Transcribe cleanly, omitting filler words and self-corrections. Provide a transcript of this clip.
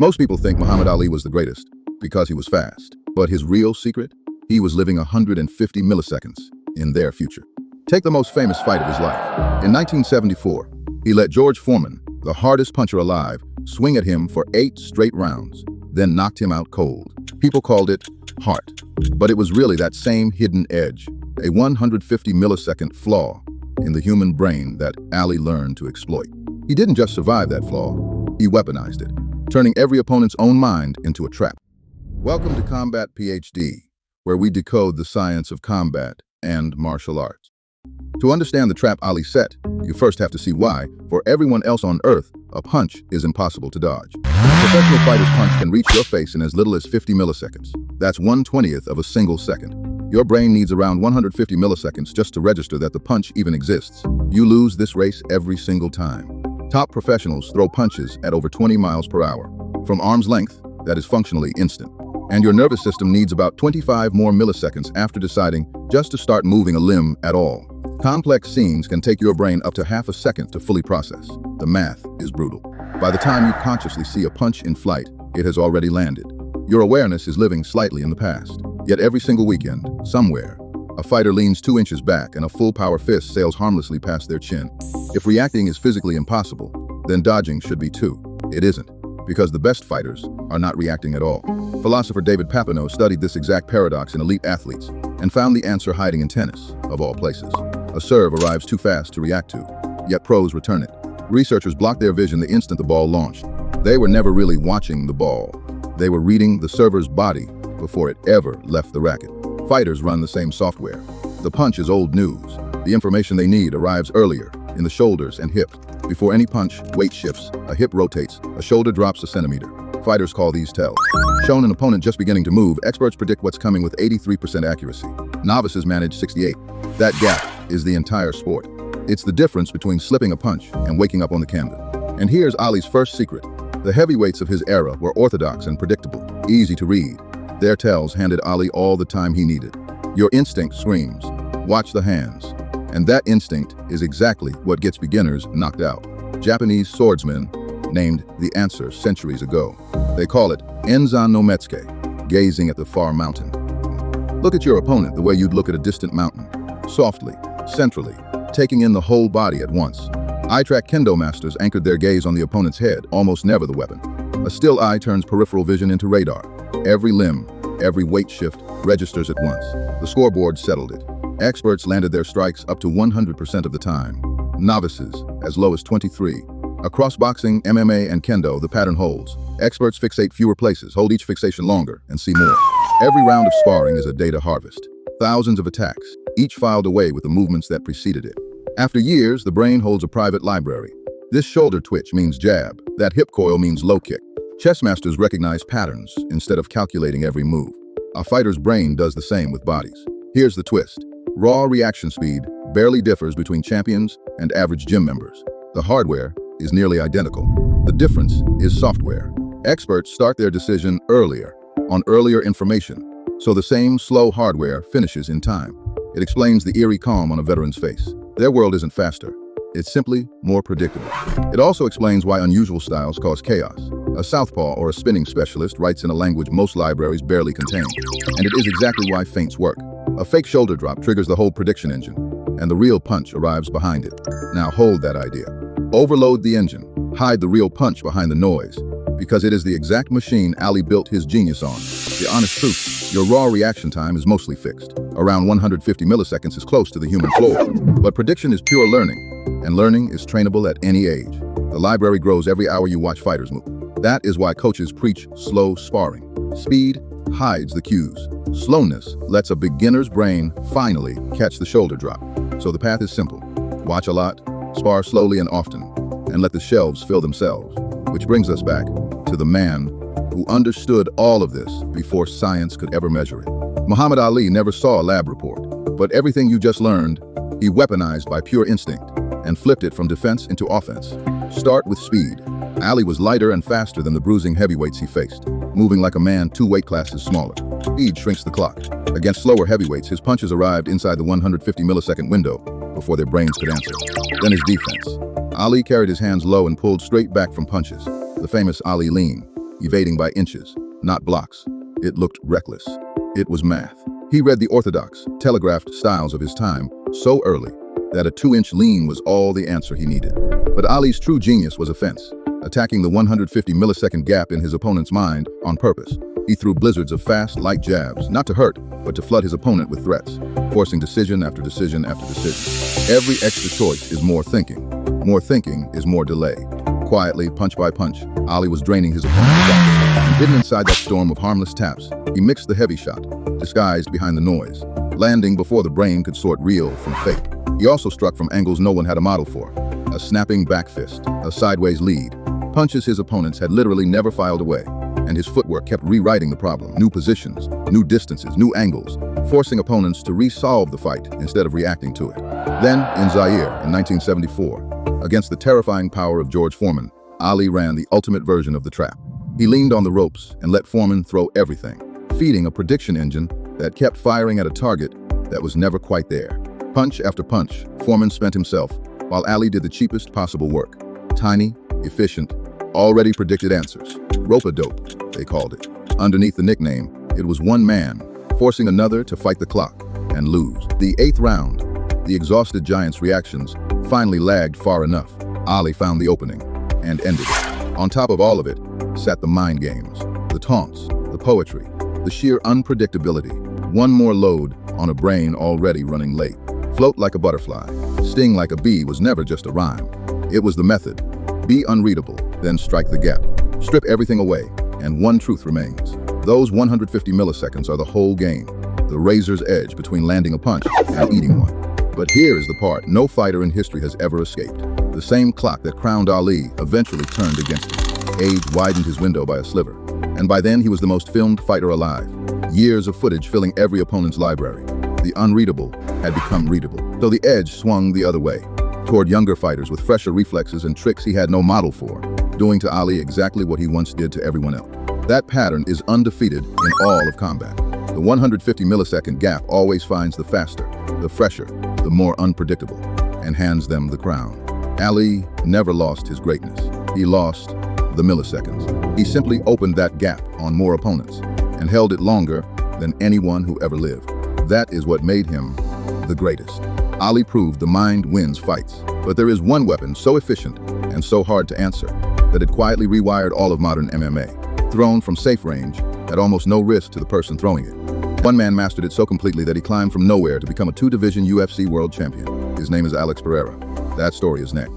Most people think Muhammad Ali was the greatest because he was fast. But his real secret? He was living 150 milliseconds in their future. Take the most famous fight of his life. In 1974, he let George Foreman, the hardest puncher alive, swing at him for 8 straight rounds, then knocked him out cold. People called it heart, but it was really that same hidden edge, a 150 millisecond flaw in the human brain that Ali learned to exploit. He didn't just survive that flaw, he weaponized it, turning every opponent's own mind into a trap. Welcome to Combat PhD, where we decode the science of combat and martial arts. To understand the trap Ali set, you first have to see why, for everyone else on Earth, a punch is impossible to dodge. A professional fighter's punch can reach your face in as little as 50 milliseconds. That's 1/20th of a single second. Your brain needs around 150 milliseconds just to register that the punch even exists. You lose this race every single time. Top professionals throw punches at over 20 miles per hour, from arm's length, that is functionally instant. And your nervous system needs about 25 more milliseconds after deciding just to start moving a limb at all. Complex scenes can take your brain up to half a second to fully process. The math is brutal. By the time you consciously see a punch in flight, it has already landed. Your awareness is living slightly in the past. Yet every single weekend, somewhere, a fighter leans 2 inches back and a full-power fist sails harmlessly past their chin. If reacting is physically impossible, then dodging should be too. It isn't, because the best fighters are not reacting at all. Philosopher David Papineau studied this exact paradox in elite athletes and found the answer hiding in tennis, of all places. A serve arrives too fast to react to, yet pros return it. Researchers blocked their vision the instant the ball launched. They were never really watching the ball. They were reading the server's body before it ever left the racket. Fighters run the same software. The punch is old news. The information they need arrives earlier, in the shoulders and hips. Before any punch, weight shifts, a hip rotates, a shoulder drops a centimeter. Fighters call these tells. Shown an opponent just beginning to move, experts predict what's coming with 83% accuracy. Novices manage 68. That gap is the entire sport. It's the difference between slipping a punch and waking up on the canvas. And here's Ali's first secret. The heavyweights of his era were orthodox and predictable, easy to read. Their tells handed Ali all the time he needed. Your instinct screams, watch the hands. And that instinct is exactly what gets beginners knocked out. Japanese swordsmen named the answer centuries ago. They call it Enzan no Metsuke, gazing at the far mountain. Look at your opponent the way you'd look at a distant mountain, softly, centrally, taking in the whole body at once. Eye-track kendo masters anchored their gaze on the opponent's head, almost never the weapon. A still eye turns peripheral vision into radar. Every limb, every weight shift registers at once. The scoreboard settled it. Experts landed their strikes up to 100% of the time. Novices, as low as 23. Across boxing, MMA, and kendo, the pattern holds. Experts fixate fewer places, hold each fixation longer, and see more. Every round of sparring is a data harvest. Thousands of attacks, each filed away with the movements that preceded it. After years, the brain holds a private library. This shoulder twitch means jab, that hip coil means low kick. Chess masters recognize patterns instead of calculating every move. A fighter's brain does the same with bodies. Here's the twist. Raw reaction speed barely differs between champions and average gym members. The hardware is nearly identical. The difference is software. Experts start their decision earlier, on earlier information, so the same slow hardware finishes in time. It explains the eerie calm on a veteran's face. Their world isn't faster. It's simply more predictable. It also explains why unusual styles cause chaos. A southpaw or a spinning specialist writes in a language most libraries barely contain. And it is exactly why feints work. A fake shoulder drop triggers the whole prediction engine, and the real punch arrives behind it. Now hold that idea. Overload the engine, hide the real punch behind the noise, because it is the exact machine Ali built his genius on. The honest truth, your raw reaction time is mostly fixed. Around 150 milliseconds is close to the human floor. But prediction is pure learning, and learning is trainable at any age. The library grows every hour you watch fighters move. That is why coaches preach slow sparring. Speed hides the cues. Slowness lets a beginner's brain finally catch the shoulder drop. So the path is simple. Watch a lot, spar slowly and often, and let the shelves fill themselves. Which brings us back to the man who understood all of this before science could ever measure it. Muhammad Ali never saw a lab report, but everything you just learned, he weaponized by pure instinct and flipped it from defense into offense. Start with speed. Ali was lighter and faster than the bruising heavyweights he faced, moving like a man 2 weight classes smaller. Speed shrinks the clock. Against slower heavyweights, his punches arrived inside the 150 millisecond window before their brains could answer. Then his defense. Ali carried his hands low and pulled straight back from punches. The famous Ali lean. evading by inches, not blocks. It looked reckless. It was math. He read the orthodox, telegraphed styles of his time so early that a 2-inch lean was all the answer he needed. But Ali's true genius was a fence, attacking the 150-millisecond gap in his opponent's mind on purpose. He threw blizzards of fast, light jabs, not to hurt, but to flood his opponent with threats, forcing decision after decision after decision. Every extra choice is more thinking. More thinking is more delay. Quietly, punch by punch, Ali was draining his opponent's shot. And hidden inside that storm of harmless taps, he mixed the heavy shot, disguised behind the noise, landing before the brain could sort real from fake. He also struck from angles no one had a model for. A snapping back fist, a sideways lead, punches his opponents had literally never filed away, and his footwork kept rewriting the problem. New positions, new distances, new angles, forcing opponents to resolve the fight instead of reacting to it. Then, in Zaire, in 1974, against the terrifying power of George Foreman, Ali ran the ultimate version of the trap. He leaned on the ropes and let Foreman throw everything, feeding a prediction engine that kept firing at a target that was never quite there. Punch after punch, Foreman spent himself, while Ali did the cheapest possible work. Tiny, efficient, already predicted answers. Rope-a-dope, they called it. Underneath the nickname, it was one man, forcing another to fight the clock and lose. The 8th round, the exhausted giant's reactions finally lagged far enough. Ali found the opening and ended it. On top of all of it sat the mind games, the taunts, the poetry, the sheer unpredictability. One more load on a brain already running late. Float like a butterfly, sting like a bee was never just a rhyme. It was the method. Be unreadable, then strike the gap. Strip everything away, and one truth remains. Those 150 milliseconds are the whole game, the razor's edge between landing a punch and eating one. But here is the part no fighter in history has ever escaped. The same clock that crowned Ali eventually turned against him. Age widened his window by a sliver, and by then he was the most filmed fighter alive. Years of footage filling every opponent's library. The unreadable had become readable. So the edge swung the other way, toward younger fighters with fresher reflexes and tricks he had no model for, doing to Ali exactly what he once did to everyone else. That pattern is undefeated in all of combat. The 150 millisecond gap always finds the faster, the fresher, the more unpredictable, and hands them the crown. Ali never lost his greatness. He lost the milliseconds. He simply opened that gap on more opponents and held it longer than anyone who ever lived. That is what made him the greatest. Ali proved the mind wins fights, but there is one weapon so efficient and so hard to answer that it quietly rewired all of modern MMA. Thrown from safe range, at almost no risk to the person throwing it. One man mastered it so completely that he climbed from nowhere to become a 2-division UFC world champion. His name is Alex Pereira. That story is next.